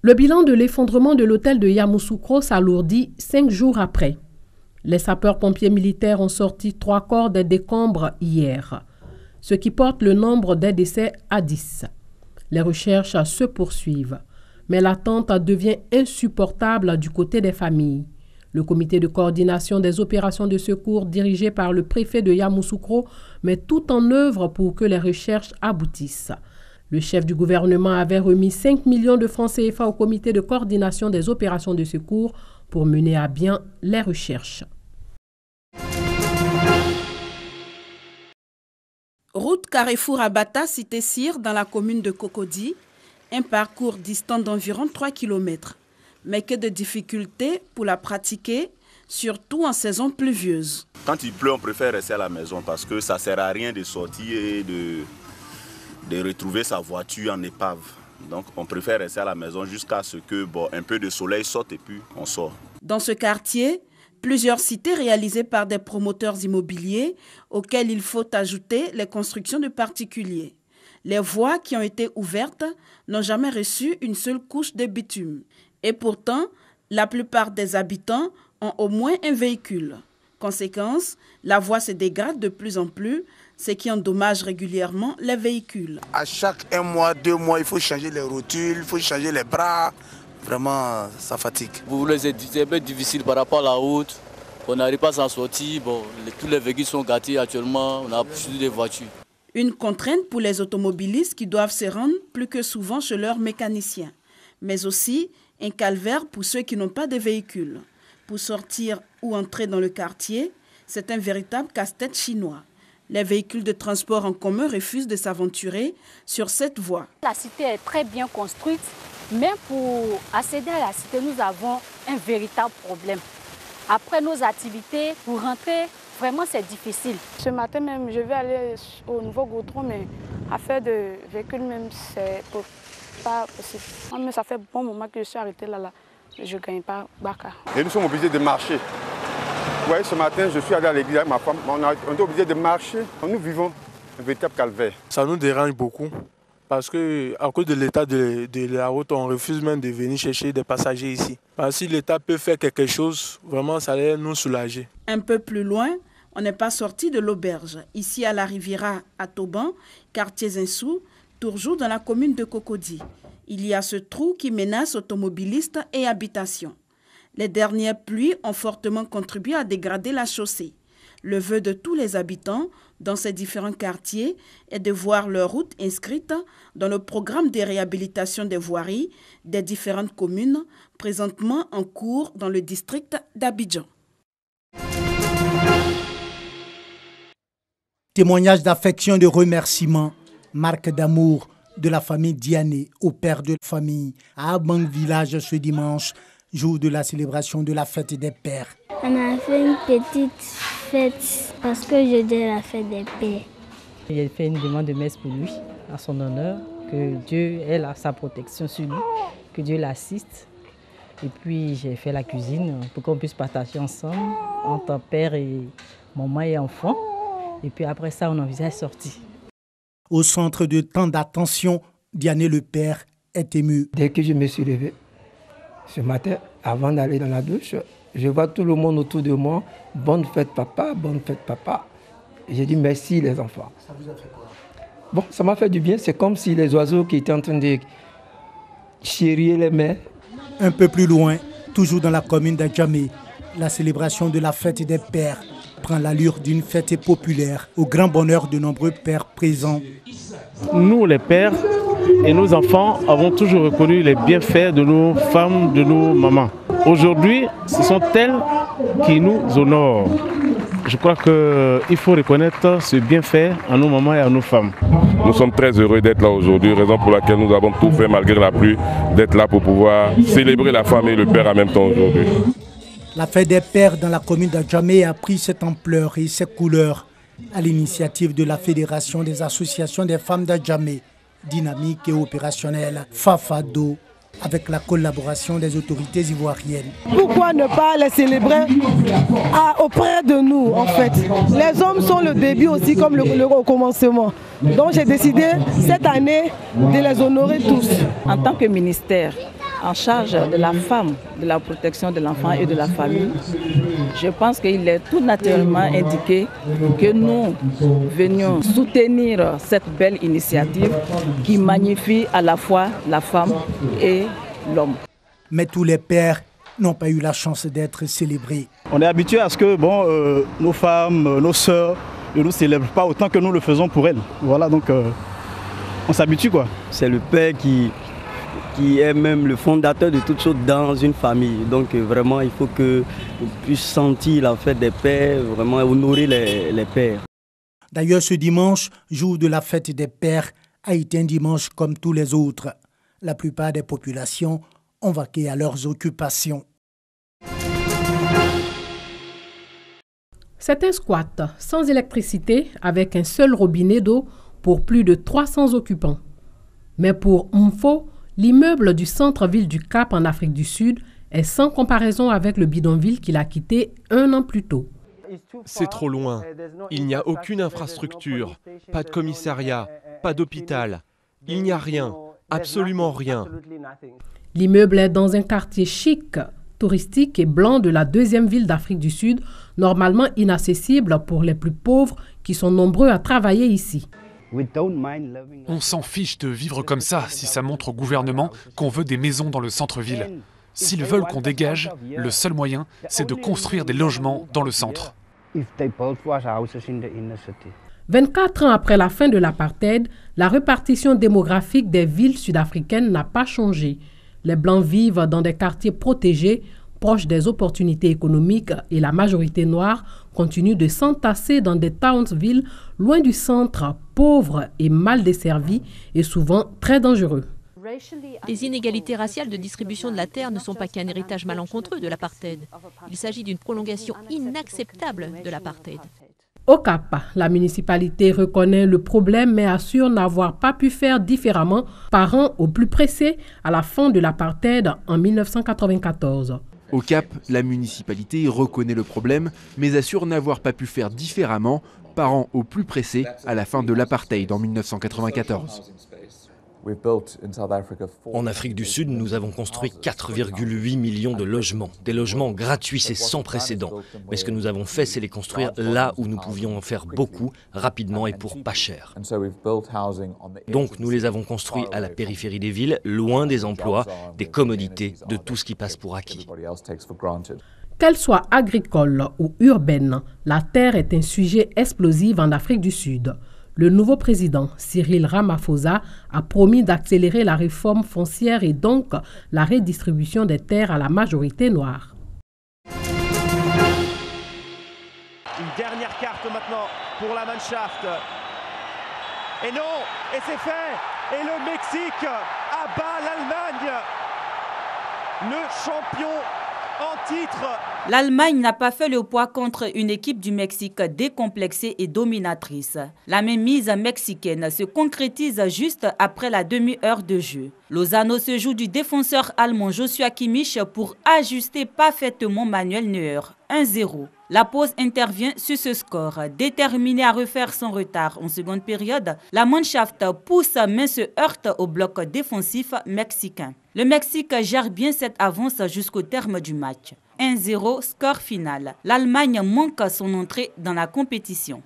Le bilan de l'effondrement de l'hôtel de Yamoussoukro s'alourdit 5 jours après. Les sapeurs-pompiers militaires ont sorti 3 corps des décombres hier, ce qui porte le nombre des décès à 10. Les recherches se poursuivent, mais l'attente devient insupportable du côté des familles. Le comité de coordination des opérations de secours dirigé par le préfet de Yamoussoukro met tout en œuvre pour que les recherches aboutissent. Le chef du gouvernement avait remis 5 millions de francs CFA au comité de coordination des opérations de secours pour mener à bien les recherches. Route Carrefour à Bata, cité Cyr, dans la commune de Cocody, un parcours distant d'environ 3 km. Mais que de difficultés pour la pratiquer, surtout en saison pluvieuse. Quand il pleut, on préfère rester à la maison parce que ça ne sert à rien de sortir et de retrouver sa voiture en épave. Donc on préfère rester à la maison jusqu'à ce que un peu de soleil sorte et puis on sort. Dans ce quartier, plusieurs cités réalisées par des promoteurs immobiliers auxquels il faut ajouter les constructions de particuliers. Les voies qui ont été ouvertes n'ont jamais reçu une seule couche de bitume. Et pourtant, la plupart des habitants ont au moins un véhicule. Conséquence, la voie se dégrade de plus en plus, ce qui endommage régulièrement les véhicules. À chaque 1 mois, 2 mois, il faut changer les rotules, il faut changer les bras. Vraiment, ça fatigue. Pour les c'est un peu difficile par rapport à la route. On n'arrive pas à s'en sortir. Tous les véhicules sont gâtés actuellement. On a plus de voitures. Une contrainte pour les automobilistes qui doivent se rendre plus que souvent chez leurs mécaniciens. Mais aussi un calvaire pour ceux qui n'ont pas de véhicule. Pour sortir ou entrer dans le quartier, c'est un véritable casse-tête chinois. Les véhicules de transport en commun refusent de s'aventurer sur cette voie. La cité est très bien construite, mais pour accéder à la cité, nous avons un véritable problème. Après nos activités, pour rentrer, vraiment c'est difficile. Ce matin même, je vais aller au nouveau goudron, mais affaire de véhicule même, c'est pas possible. Mais ça fait bon moment que je suis arrêtée là. Je ne gagne pas Baka. Et nous sommes obligés de marcher. Vous voyez, ce matin, je suis allé à l'église avec ma femme. On est obligés de marcher. Nous vivons un véritable calvaire. Ça nous dérange beaucoup parce qu'à cause de l'état de la route, on refuse même de venir chercher des passagers ici. Parce que si l'État peut faire quelque chose, vraiment, ça allait nous soulager. Un peu plus loin, on n'est pas sorti de l'auberge. Ici, à la Riviera, à Toban, quartier Zinsou, toujours dans la commune de Cocody. Il y a ce trou qui menace automobilistes et habitations. Les dernières pluies ont fortement contribué à dégrader la chaussée. Le vœu de tous les habitants dans ces différents quartiers est de voir leur route inscrite dans le programme de réhabilitation des voiries des différentes communes présentement en cours dans le district d'Abidjan. Témoignage d'affection et de remerciement, marque d'amour de la famille Diané au père de famille à Abang Village ce dimanche, jour de la célébration de la fête des pères. On a fait une petite fête parce que je dis la fête des pères. J'ai fait une demande de messe pour lui, à son honneur, que Dieu ait sa protection sur lui, que Dieu l'assiste. Et puis j'ai fait la cuisine pour qu'on puisse partager ensemble entre père et maman et enfant. Et puis après ça, on envisage sortir. Au centre de tant d'attention, Diané le père est ému. Dès que je me suis levé, ce matin, avant d'aller dans la douche, je vois tout le monde autour de moi. Bonne fête papa, bonne fête papa. J'ai dit merci les enfants. Ça vous a fait quoi? Bon, ça m'a fait du bien. C'est comme si les oiseaux qui étaient en train de chérir les mers. Un peu plus loin, toujours dans la commune d'Adjamé, la célébration de la fête des pères prend l'allure d'une fête populaire au grand bonheur de nombreux pères présents. Nous, les pères et nos enfants, avons toujours reconnu les bienfaits de nos femmes, de nos mamans. Aujourd'hui, ce sont elles qui nous honorent. Je crois qu'il faut reconnaître ce bienfait à nos mamans et à nos femmes. Nous sommes très heureux d'être là aujourd'hui, raison pour laquelle nous avons tout fait malgré la pluie, d'être là pour pouvoir célébrer la femme et le père en même temps aujourd'hui. La fête des pères dans la commune d'Adjamé a pris cette ampleur et cette couleur à l'initiative de la Fédération des associations des femmes d'Adjamé, dynamique et opérationnelle Fafado, avec la collaboration des autorités ivoiriennes. Pourquoi ne pas les célébrer auprès de nous en fait? Les hommes sont le début aussi comme le commencement. Donc j'ai décidé cette année de les honorer tous. En tant que ministère, en charge de la femme, de la protection de l'enfant et de la famille, je pense qu'il est tout naturellement indiqué que nous venions soutenir cette belle initiative qui magnifie à la fois la femme et l'homme. Mais tous les pères n'ont pas eu la chance d'être célébrés. On est habitué à ce que nos femmes, nos sœurs ne nous célèbrent pas autant que nous le faisons pour elles. Voilà, donc on s'habitue quoi. C'est le père qui est même le fondateur de toutes choses dans une famille. Donc vraiment, il faut qu'on puisse sentir la fête des pères, vraiment honorer les pères. D'ailleurs, ce dimanche, jour de la fête des pères, a été un dimanche comme tous les autres. La plupart des populations ont vaqué à leurs occupations. C'est un squat sans électricité avec un seul robinet d'eau pour plus de 300 occupants. Mais pour Mfo, l'immeuble du centre-ville du Cap en Afrique du Sud est sans comparaison avec le bidonville qu'il a quitté 1 an plus tôt. C'est trop loin. Il n'y a aucune infrastructure, pas de commissariat, pas d'hôpital. Il n'y a rien, absolument rien. L'immeuble est dans un quartier chic, touristique et blanc de la deuxième ville d'Afrique du Sud, normalement inaccessible pour les plus pauvres qui sont nombreux à travailler ici. On s'en fiche de vivre comme ça si ça montre au gouvernement qu'on veut des maisons dans le centre-ville. S'ils veulent qu'on dégage, le seul moyen, c'est de construire des logements dans le centre. 24 ans après la fin de l'apartheid, la répartition démographique des villes sud-africaines n'a pas changé. Les Blancs vivent dans des quartiers protégés, proches des opportunités économiques, et la majorité noire continue de s'entasser dans des townsvilles loin du centre, pauvres et mal desservis et souvent très dangereux. Les inégalités raciales de distribution de la terre ne sont pas qu'un héritage malencontreux de l'apartheid. Il s'agit d'une prolongation inacceptable de l'apartheid. Au Cap, la municipalité reconnaît le problème mais assure n'avoir pas pu faire différemment par an au plus pressé à la fin de l'apartheid en 1994. Au Cap, la municipalité reconnaît le problème mais assure n'avoir pas pu faire différemment par an au plus pressé à la fin de l'apartheid en 1994. En Afrique du Sud, nous avons construit 4,8 millions de logements. Des logements gratuits, c'est sans précédent. Mais ce que nous avons fait, c'est les construire là où nous pouvions en faire beaucoup, rapidement et pour pas cher. Donc nous les avons construits à la périphérie des villes, loin des emplois, des commodités, de tout ce qui passe pour acquis. Qu'elle soit agricole ou urbaine, la terre est un sujet explosif en Afrique du Sud. Le nouveau président, Cyril Ramaphosa, a promis d'accélérer la réforme foncière et donc la redistribution des terres à la majorité noire. Une dernière carte maintenant pour la Mannschaft. Et non, et c'est fait. Et le Mexique abat l'Allemagne. Le champion en titre. L'Allemagne n'a pas fait le poids contre une équipe du Mexique décomplexée et dominatrice. La mainmise mexicaine se concrétise juste après la demi-heure de jeu. Lozano se joue du défenseur allemand Joshua Kimmich pour ajuster parfaitement Manuel Neuer. 1-0. La pause intervient sur ce score. Déterminée à refaire son retard en seconde période, la Mannschaft pousse mais se heurte au bloc défensif mexicain. Le Mexique gère bien cette avance jusqu'au terme du match. 1-0, score final. L'Allemagne manque son entrée dans la compétition.